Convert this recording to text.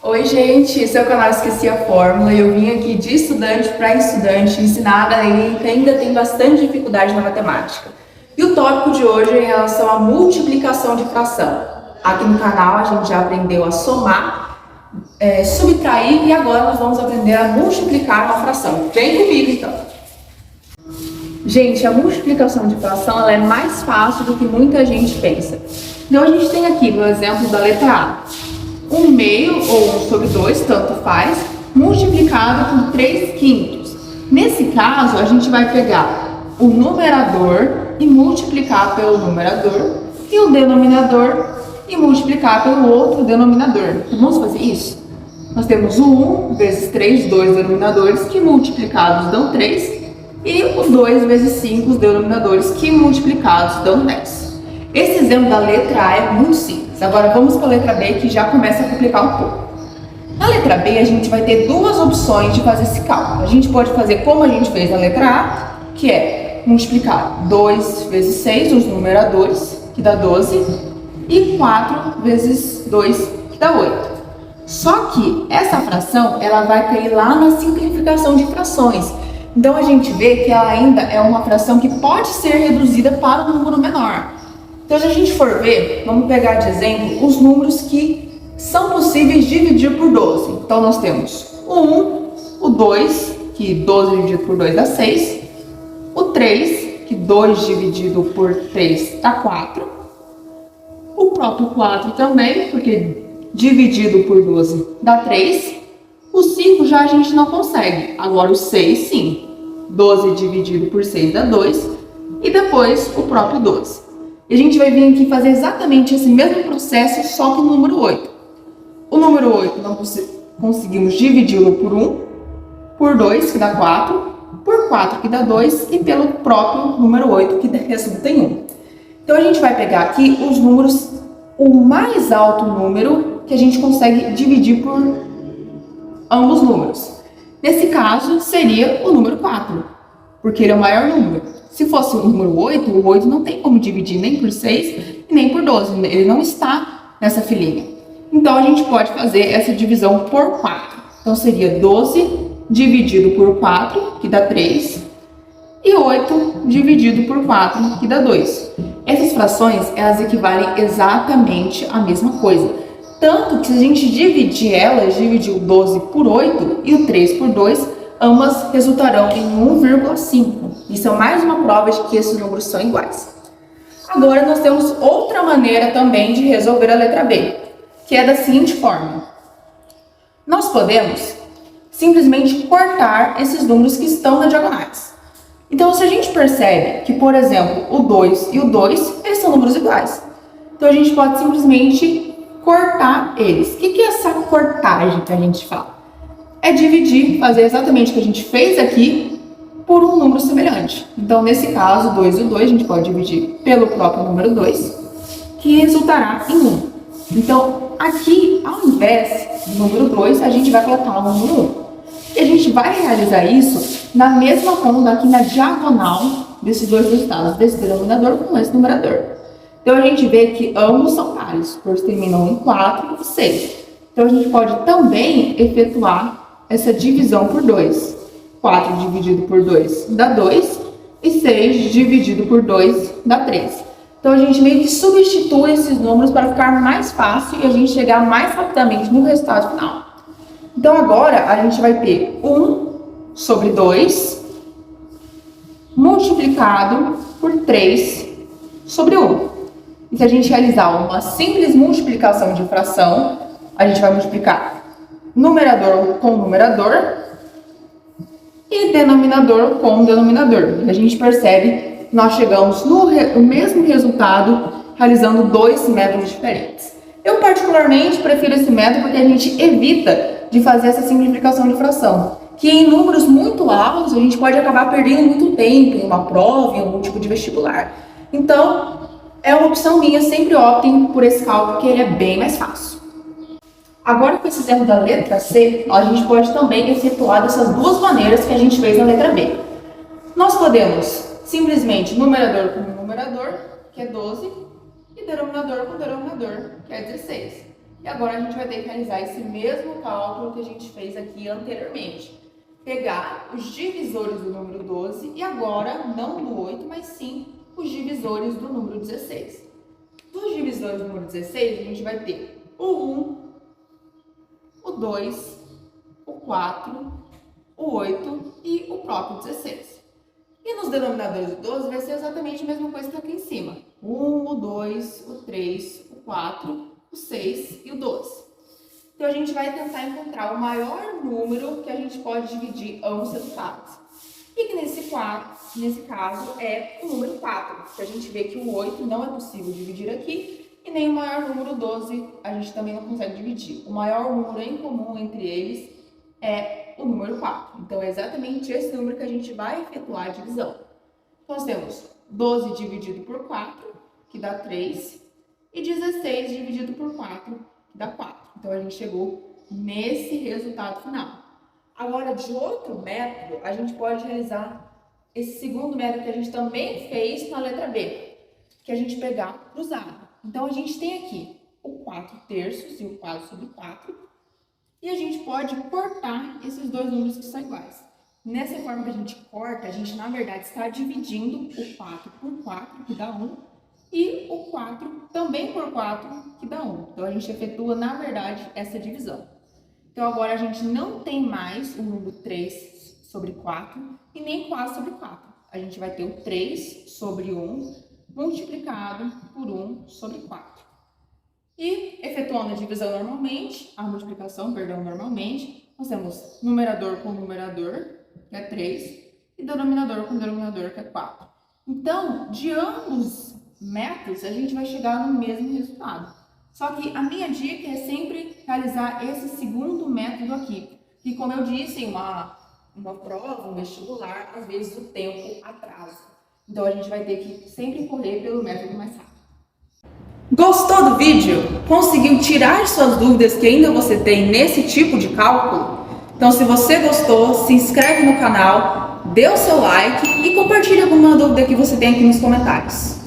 Oi, gente, esse é o canal Esqueci a Fórmula e eu vim aqui de estudante para estudante ensinar a galerinha que ainda tem bastante dificuldade na matemática. E o tópico de hoje é em relação à multiplicação de fração. Aqui no canal a gente já aprendeu a somar, subtrair e agora nós vamos aprender a multiplicar uma fração. Vem comigo então! Gente, a multiplicação de fração ela é mais fácil do que muita gente pensa. Então a gente tem aqui no exemplo da letra A. 1/2 ou 1 sobre 2, tanto faz, multiplicado por 3/5. Nesse caso, a gente vai pegar o numerador e multiplicar pelo numerador e o denominador e multiplicar pelo outro denominador. Então, vamos fazer isso? Nós temos o 1 vezes 3, dois denominadores, que multiplicados dão 3, e o 2 vezes 5, os denominadores, que multiplicados dão 10. Esse exemplo da letra A é muito simples. Agora vamos para a letra B, que já começa a complicar um pouco. Na letra B, a gente vai ter duas opções de fazer esse cálculo. A gente pode fazer como a gente fez na letra A, que é multiplicar 2 vezes 6, os numeradores, que dá 12, e 4 vezes 2, que dá 8. Só que essa fração, ela vai cair lá na simplificação de frações. Então, a gente vê que ela ainda é uma fração que pode ser reduzida para um número menor. Então, se a gente for ver, vamos pegar de exemplo os números que são possíveis de dividir por 12. Então, nós temos o 1, o 2, que 12 dividido por 2 dá 6, o 3, que 2 dividido por 3 dá 4, o próprio 4 também, porque dividido por 12 dá 3, o 5 já a gente não consegue, agora o 6 sim, 12 dividido por 6 dá 2, e depois o próprio 12. E a gente vai vir aqui fazer exatamente esse mesmo processo, só que no número 8. O número 8 não conseguimos dividi-lo por 1, por 2, que dá 4, por 4, que dá 2, e pelo próprio número 8, que resulta em 1. Então, a gente vai pegar aqui os números, o mais alto número que a gente consegue dividir por ambos números. Nesse caso, seria o número 4, porque ele é o maior número. Se fosse o número 8, o 8 não tem como dividir nem por 6 e nem por 12. Ele não está nessa filinha. Então, a gente pode fazer essa divisão por 4. Então, seria 12 dividido por 4, que dá 3, e 8 dividido por 4, que dá 2. Essas frações, elas equivalem exatamente à mesma coisa. Tanto que se a gente dividir elas, dividir o 12 por 8 e o 3 por 2, ambas resultarão em 1,5. Isso é mais uma prova de que esses números são iguais. Agora, nós temos outra maneira também de resolver a letra B, que é da seguinte forma. Nós podemos simplesmente cortar esses números que estão nas diagonais. Então, se a gente percebe que, por exemplo, o 2 e o 2, eles são números iguais. Então, a gente pode simplesmente cortar eles. O que é essa cortagem que a gente fala? É dividir, fazer exatamente o que a gente fez aqui por um número semelhante. Então, nesse caso, 2 e o 2, a gente pode dividir pelo próprio número 2, que resultará em 1. Então, aqui, ao invés do número 2, a gente vai colocar o número 1. E a gente vai realizar isso na mesma forma aqui na diagonal desses dois resultados, desse denominador com esse numerador. Então, a gente vê que ambos são pares, pois terminam em 4 e 6. Então, a gente pode também efetuar essa divisão por 2. 4 dividido por 2 dá 2 e 6 dividido por 2 dá 3. Então, a gente meio que substitui esses números para ficar mais fácil e a gente chegar mais rapidamente no resultado final. Então, agora, a gente vai ter 1 sobre 2 multiplicado por 3 sobre 1. E se a gente realizar uma simples multiplicação de fração, a gente vai multiplicar numerador com numerador e denominador com denominador. A gente percebe que nós chegamos no mesmo resultado realizando dois métodos diferentes. Eu particularmente prefiro esse método porque a gente evita de fazer essa simplificação de fração, que em números muito altos a gente pode acabar perdendo muito tempo em uma prova, em algum tipo de vestibular. Então, é uma opção minha, sempre optem por esse cálculo, que ele é bem mais fácil. Agora, com esse exemplo da letra C, a gente pode também efetuar dessas duas maneiras que a gente fez na letra B. Nós podemos simplesmente numerador com numerador, que é 12, e denominador com denominador, que é 16. E agora a gente vai ter que realizar esse mesmo cálculo que a gente fez aqui anteriormente. Pegar os divisores do número 12 e agora não do 8, mas sim os divisores do número 16. Dos divisores do número 16, a gente vai ter o 1, o 2, o 4, o 8 e o próprio 16. E nos denominadores do 12 vai ser exatamente a mesma coisa que aqui em cima. O 1, o 2, o 3, o 4, o 6 e o 12. Então, a gente vai tentar encontrar o maior número que a gente pode dividir ambos resultados. E que nesse caso é o número 4, que a gente vê que o 8 não é possível dividir aqui, e nem o maior número 12 a gente também não consegue dividir. O maior número em comum entre eles é o número 4. Então, é exatamente esse número que a gente vai efetuar a divisão. Então, nós temos 12 dividido por 4, que dá 3, e 16 dividido por 4, que dá 4. Então, a gente chegou nesse resultado final. Agora, de outro método, a gente pode realizar esse segundo método que a gente também fez na letra B, que é a gente pegar cruzado. Então, a gente tem aqui o 4 terços e o 4 sobre 4, e a gente pode cortar esses dois números que são iguais. Nessa forma que a gente corta, a gente, na verdade, está dividindo o 4 por 4, que dá 1, e o 4 também por 4, que dá 1. Então, a gente efetua, na verdade, essa divisão. Então, agora a gente não tem mais o número 3 sobre 4 e nem 4 sobre 4. A gente vai ter o 3 sobre 1 multiplicado por 1 sobre 4. E, efetuando a divisão normalmente, a multiplicação, normalmente, nós temos numerador com numerador, que é 3, e denominador com denominador, que é 4. Então, de ambos métodos, a gente vai chegar no mesmo resultado. Só que a minha dica é sempre realizar esse segundo método aqui. Que, como eu disse, em uma prova, um vestibular, às vezes o tempo atrasa. Então, a gente vai ter que sempre correr pelo método mais rápido. Gostou do vídeo? Conseguiu tirar suas dúvidas que ainda você tem nesse tipo de cálculo? Então, se você gostou, se inscreve no canal, dê o seu like e compartilhe alguma dúvida que você tem aqui nos comentários.